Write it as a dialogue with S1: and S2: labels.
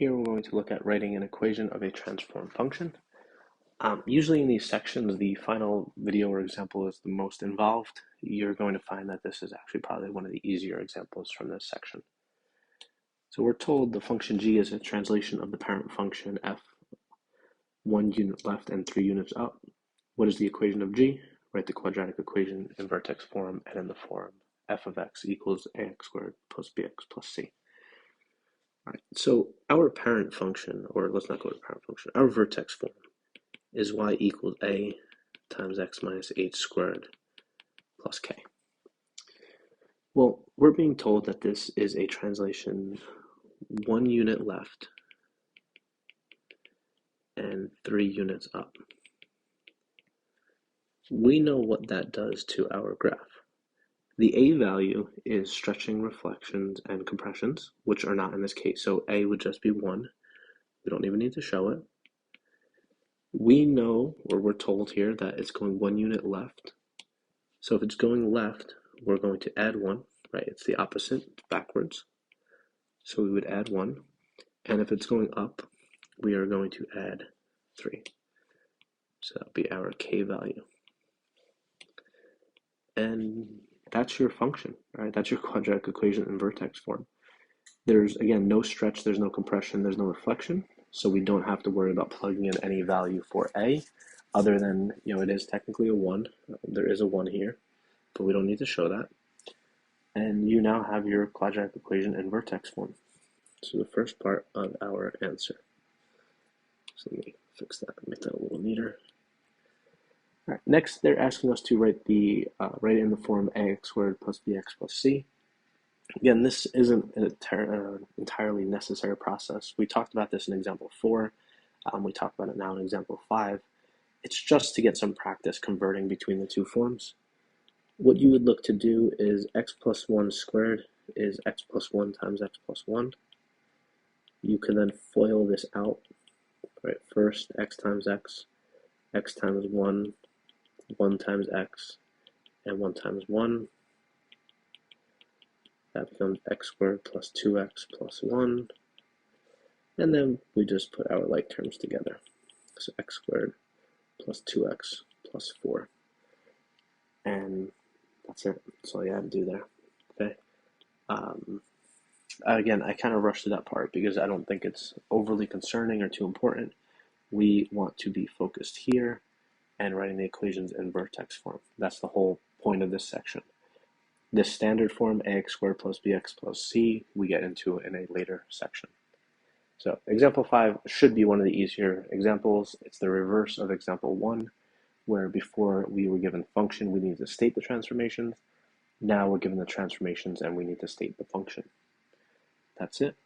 S1: Here we're going to look at writing an equation of a transform function. Usually in these sections, the final video or example is the most involved. You're going to find that this is actually probably one of the easier examples from this section. So we're told the function g is a translation of the parent function f, 1 unit left and 3 units up. What is the equation of g? Write the quadratic equation in vertex form and in the form f of x equals ax squared plus bx plus c. All right, so our parent function, or let's not go to parent function, our vertex form is y equals a times x minus h squared plus k. Well, we're being told that this is a translation 1 unit left and 3 units up. We know what that does to our graph. The a value is stretching reflections and compressions, which are not in this case. So a would just be 1. We don't even need to show it. We know, or we're told here, that it's going 1 unit left. So if it's going left, we're going to add 1, right? It's the opposite, backwards. So we would add 1. And if it's going up, we are going to add 3. So that'll be our k value. And that's your function, right? That's your quadratic equation in vertex form. There's, again, no stretch, there's no compression, there's no reflection. So we don't have to worry about plugging in any value for a, other than, it is technically a 1. There is a 1 here, but we don't need to show that. And you now have your quadratic equation in vertex form. So the first part of our answer. So let me fix that, make that a little neater. All right, next they're asking us to write it in the form ax squared plus bx plus c. Again, this isn't an entirely necessary process. We talked about this in example 4. We talked about it now in example 5. It's just to get some practice converting between the two forms. What you would look to do is x plus 1 squared is x plus 1 times x plus 1. You can then FOIL this out, right? First, x times x times 1, 1 times x, and 1 times 1. That becomes x squared plus 2x plus 1. And then we just put our like terms together. So x squared plus 2x plus 4. And that's it. That's all you have to do there. Okay. Again, I kind of rushed through that part because I don't think it's overly concerning or too important. We want to be focused here and writing the equations in vertex form. That's the whole point of this section. This standard form, ax squared plus bx plus c, we get into in a later section. So example 5 should be one of the easier examples. It's the reverse of example 1, where before we were given function, we needed to state the transformations. Now we're given the transformations and we need to state the function. That's it.